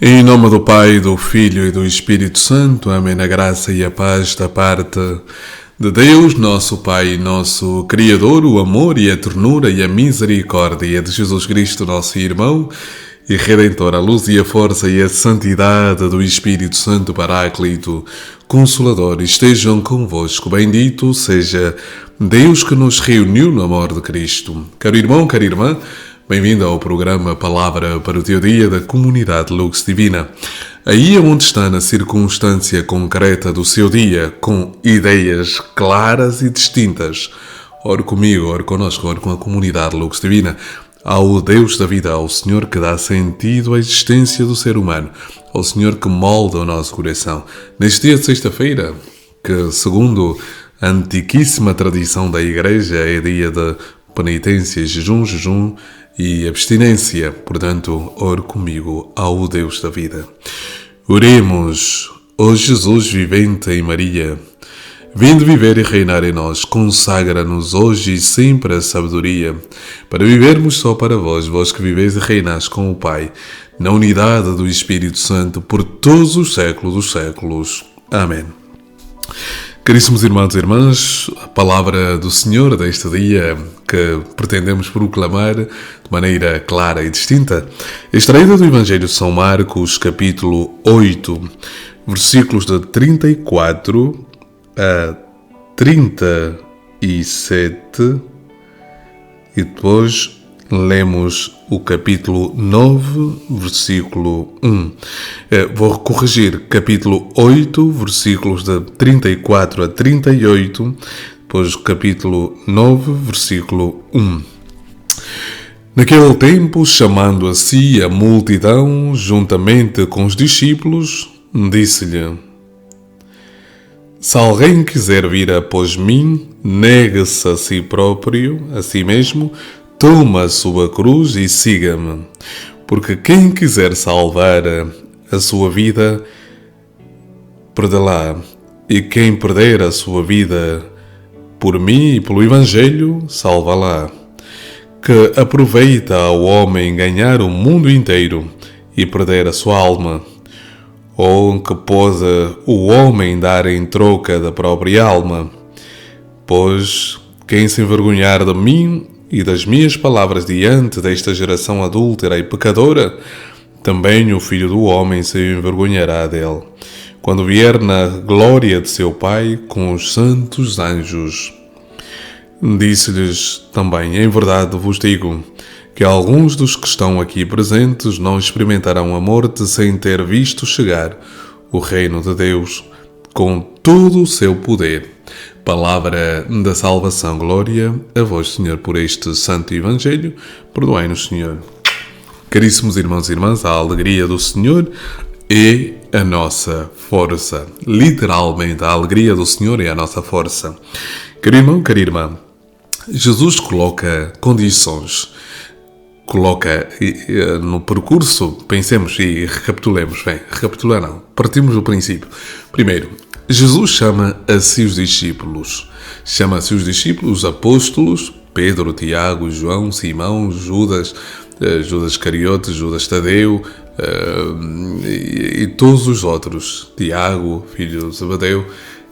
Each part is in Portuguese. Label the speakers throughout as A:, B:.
A: Em nome do Pai, do Filho e do Espírito Santo. Amém. A graça e a paz da parte de Deus, nosso Pai, nosso Criador, o amor e a ternura e a misericórdia de Jesus Cristo, nosso irmão e Redentor, a luz e a força e a santidade do Espírito Santo Paráclito, Consolador, estejam convosco. Bendito seja Deus que nos reuniu no amor de Cristo. Caro irmão, cara irmã, bem-vindo ao programa Palavra para o Teu Dia da Comunidade Lux Divina. Aí onde está na circunstância concreta do seu dia, com ideias claras e distintas. Ore comigo, ore connosco, ore com a comunidade Lux Divina. Ao Deus da vida, ao Senhor que dá sentido à existência do ser humano, ao Senhor que molda o nosso coração. Neste dia de sexta-feira, que segundo a antiquíssima tradição da Igreja é dia de penitência, jejum e abstinência. Portanto, ore comigo ao Deus da vida. Oremos, ó Jesus vivente em Maria, vindo viver e reinar em nós, consagra-nos hoje e sempre a sabedoria, para vivermos só para vós, vós que viveis e reinais com o Pai, na unidade do Espírito Santo, por todos os séculos dos séculos. Amém. Caríssimos irmãos e irmãs, a palavra do Senhor deste dia que pretendemos proclamar de maneira clara e distinta, extraída do Evangelho de São Marcos, capítulo 8, versículos de 34 a 37, e depois lemos o capítulo 9, versículo 1. Vou corrigir, capítulo 8, versículos de 34 a 38, depois o capítulo 9, versículo 1. Naquele tempo, chamando a si a multidão, juntamente com os discípulos, disse-lhe: Se alguém quiser vir após mim, negue-se a si próprio, a si mesmo, toma a sua cruz e siga-me. Porque quem quiser salvar a sua vida, perdê-la. E quem perder a sua vida por mim e pelo Evangelho, salva-la. Que aproveita ao homem ganhar o mundo inteiro e perder a sua alma? Ou que pode o homem dar em troca da própria alma? Pois quem se envergonhar de mim e das minhas palavras diante desta geração adúltera e pecadora, também o Filho do Homem se envergonhará dele, quando vier na glória de seu Pai com os santos anjos. Disse-lhes também: em verdade vos digo, que alguns dos que estão aqui presentes não experimentarão a morte sem ter visto chegar o reino de Deus com todo o seu poder. Palavra da salvação. Glória a vós, Senhor, por este santo Evangelho. Perdoai-nos, Senhor. Caríssimos irmãos e irmãs, a alegria do Senhor é a nossa força. Literalmente, a alegria do Senhor é a nossa força. Caro irmão, cara irmã, Jesus coloca condições. Coloca no percurso, pensemos e recapitulemos. Recapitular não, partimos do princípio. Primeiro, Jesus chama a si os discípulos. Chama a si os discípulos, os apóstolos, Pedro, Tiago, João, Simão, Judas Iscariote, Judas Tadeu e todos os outros. Tiago, filho de Zebedeu,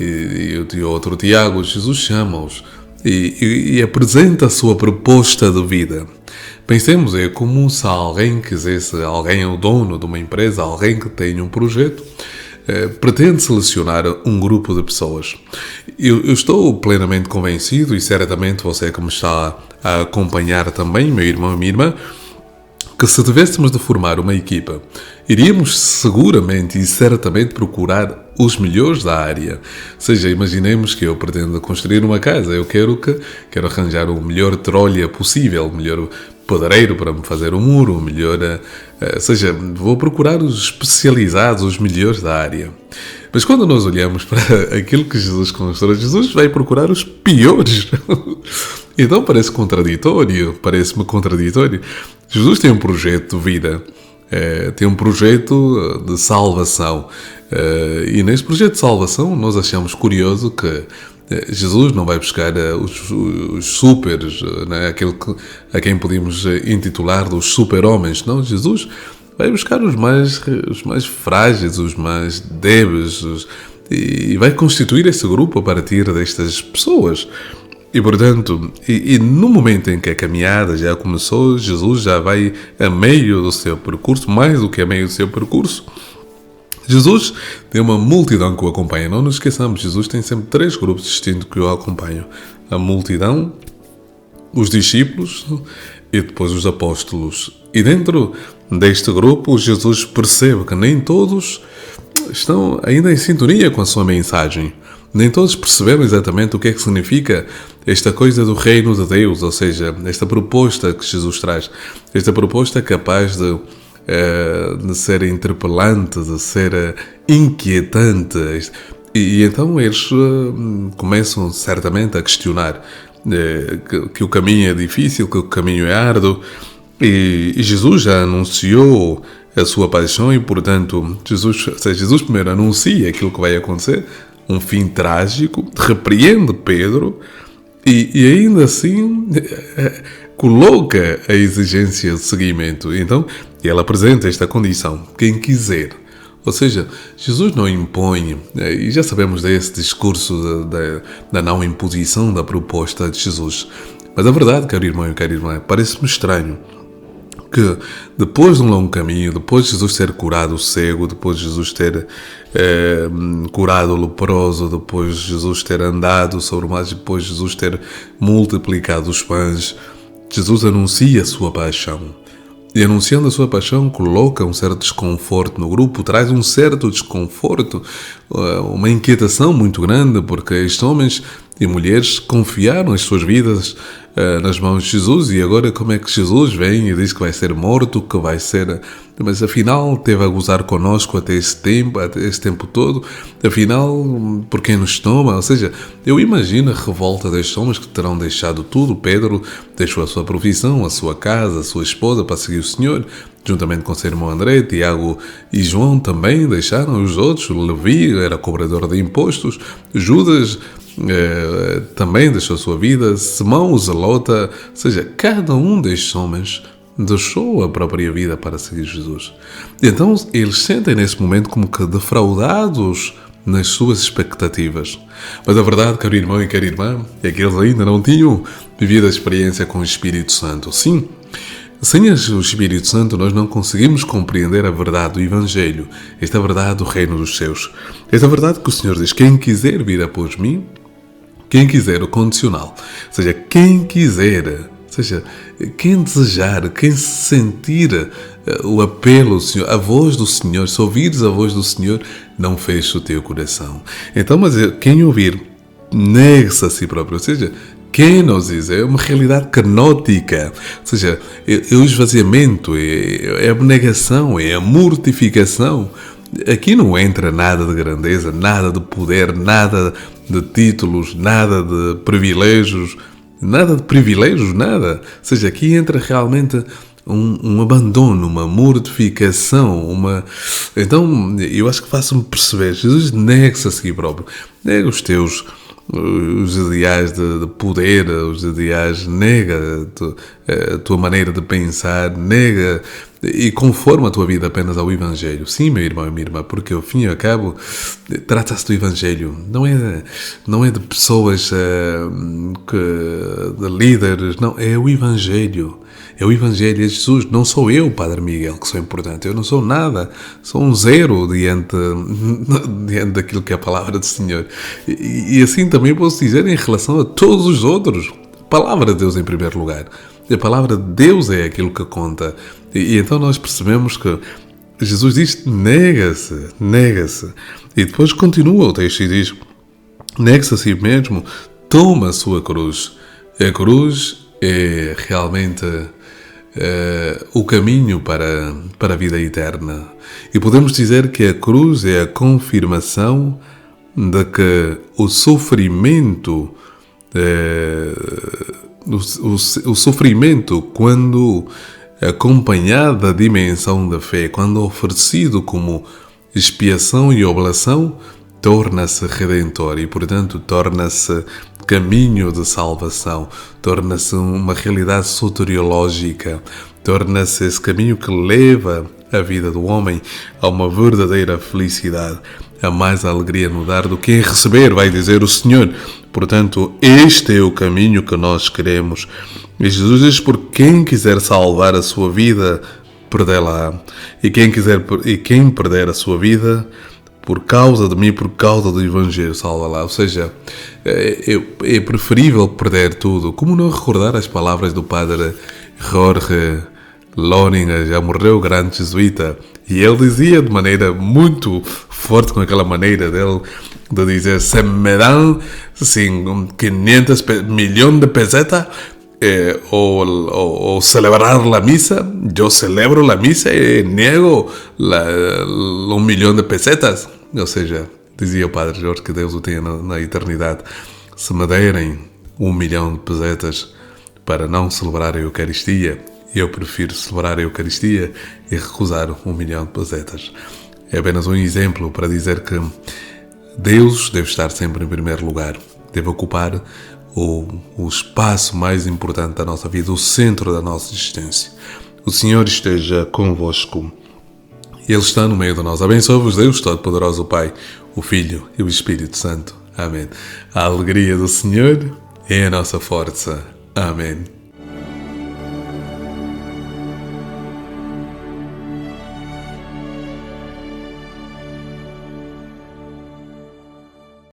A: e o outro Tiago. Jesus chama-os e apresenta a sua proposta de vida. Pensemos, é como se alguém quisesse, alguém é o dono de uma empresa, alguém que tem um projeto, pretende selecionar um grupo de pessoas. Eu estou plenamente convencido, e certamente você que me está a acompanhar também, meu irmão e minha irmã, que se tivéssemos de formar uma equipa, iríamos seguramente e certamente procurar os melhores da área. Ou seja, imaginemos que eu pretendo construir uma casa, eu quero arranjar o melhor trolha possível, o melhor pedreiro para me fazer o muro, o melhor... ou seja, vou procurar os especializados, os melhores da área. Mas quando nós olhamos para aquilo que Jesus constrói, Jesus vai procurar os piores. Então parece-me contraditório. Jesus tem um projeto de vida, tem um projeto de salvação. E neste projeto de salvação nós achamos curioso que Jesus não vai buscar os superes, né? Aquele a quem podemos intitular dos super-homens. Não, Jesus vai buscar os mais frágeis, os mais débeis, e vai constituir esse grupo a partir destas pessoas. E, portanto, no momento em que a caminhada já começou, Jesus já vai a meio do seu percurso, mais do que a meio do seu percurso. Jesus tem uma multidão que o acompanha. Não nos esqueçamos, Jesus tem sempre 3 grupos distintos que o acompanham. A multidão, os discípulos e depois os apóstolos. E dentro deste grupo, Jesus percebe que nem todos estão ainda em sintonia com a sua mensagem. Nem todos perceberam exatamente o que é que significa esta coisa do reino de Deus, ou seja, esta proposta que Jesus traz. Esta proposta capaz de ser interpelante, de ser inquietante. E então eles começam certamente a questionar que o caminho é difícil, que o caminho é árduo. E Jesus já anunciou a sua paixão e, portanto, Jesus primeiro anuncia aquilo que vai acontecer, um fim trágico, repreende Pedro e ainda assim coloca a exigência de seguimento. Então, ele apresenta esta condição: quem quiser. Ou seja, Jesus não impõe, e já sabemos desse discurso da não imposição da proposta de Jesus. Mas a verdade, caro irmão e cara irmã, parece-me estranho que depois de um longo caminho, depois de Jesus ter curado o cego, depois de Jesus ter curado o leproso, depois de Jesus ter andado sobre o mar, depois de Jesus ter multiplicado os pães, Jesus anuncia a sua paixão. E anunciando a sua paixão, coloca um certo desconforto no grupo, traz um certo desconforto, uma inquietação muito grande, porque estes homens e mulheres confiaram as suas vidas nas mãos de Jesus, e agora como é que Jesus vem e diz que vai ser morto, que vai ser... Mas afinal teve a gozar connosco até esse tempo todo, afinal por quem nos toma? Ou seja, eu imagino a revolta destes homens que terão deixado tudo. Pedro deixou a sua profissão, a sua casa, a sua esposa para seguir o Senhor, juntamente com seu irmão André. Tiago e João também deixaram os outros. Levi era cobrador de impostos. Judas também deixou a sua vida. Simão, o zelota. Ou seja, cada um destes homens deixou a própria vida para seguir Jesus. Então eles sentem nesse momento como que defraudados nas suas expectativas. Mas a verdade, caro irmão e cara irmã, é que eles ainda não tinham vivido a experiência com o Espírito Santo. Sim, sem o Espírito Santo nós não conseguimos compreender a verdade do Evangelho, esta verdade do reino dos céus. Esta verdade que o Senhor diz: quem quiser vir após mim, quem quiser, o condicional, ou seja, quem quiser, ou seja, quem desejar, quem sentir o apelo do Senhor, a voz do Senhor, se ouvires a voz do Senhor, não feche o teu coração. Então, mas quem ouvir, negue-se a si próprio. Ou seja, quem nos diz, é uma realidade canótica. Ou seja, é o esvaziamento, é a abnegação, é a mortificação. Aqui não entra nada de grandeza, nada de poder, nada de títulos, nada de privilégios, nada. Ou seja, aqui entra realmente um abandono, uma mortificação, Então, eu acho que faço-me perceber, Jesus nega-se a si próprio, nega os ideais de poder, os ideais, nega a tua maneira de pensar, nega e conforma a tua vida apenas ao Evangelho. Sim, meu irmão e minha irmã, porque ao fim e ao cabo trata-se do Evangelho, não é de pessoas, de líderes, não, é o Evangelho. É o Evangelho, é Jesus. Não sou eu, Padre Miguel, que sou importante. Eu não sou nada. Sou um zero diante daquilo que é a palavra do Senhor. E assim também posso dizer em relação a todos os outros. A palavra de Deus em primeiro lugar. A palavra de Deus é aquilo que conta. E então nós percebemos que Jesus diz: nega-se. E depois continua o texto e diz: nega-se a si mesmo, toma a sua cruz. A cruz é realmente o caminho para a vida eterna. E podemos dizer que a cruz é a confirmação de que o sofrimento, o sofrimento, quando acompanhado da dimensão da fé, quando oferecido como expiação e oblação, torna-se redentor e, portanto, torna-se caminho de salvação, torna-se uma realidade soteriológica, torna-se esse caminho que leva a vida do homem a uma verdadeira felicidade. Há mais alegria no dar do que em receber, vai dizer o Senhor. Portanto, este é o caminho que nós queremos. E Jesus diz: por quem quiser salvar a sua vida, perdê-la. E quem perder a sua vida, por causa de mim, por causa do Evangelho, salva-la. Ou seja, é preferível perder tudo. Como não recordar as palavras do padre Jorge Loringa, já morreu, grande jesuíta, e ele dizia de maneira muito forte, com aquela maneira dele de dizer: se me dão 500 milhões de pesetas o celebrar a misa, yo celebro a misa e nego 1 milhão de pesetas. Ou seja, dizia o padre Jorge, que Deus o tenha na eternidade: se me derem 1 milhão de pesetas para não celebrar a Eucaristia, eu prefiro celebrar a Eucaristia e recusar 1 milhão de pesetas. É apenas um exemplo para dizer que Deus deve estar sempre em primeiro lugar, deve ocupar o espaço mais importante da nossa vida, o centro da nossa existência. O Senhor esteja convosco. Ele está no meio de nós. Abençoe-vos Deus Todo-Poderoso, o Pai, o Filho e o Espírito Santo. Amém. A alegria do Senhor é a nossa força. Amém.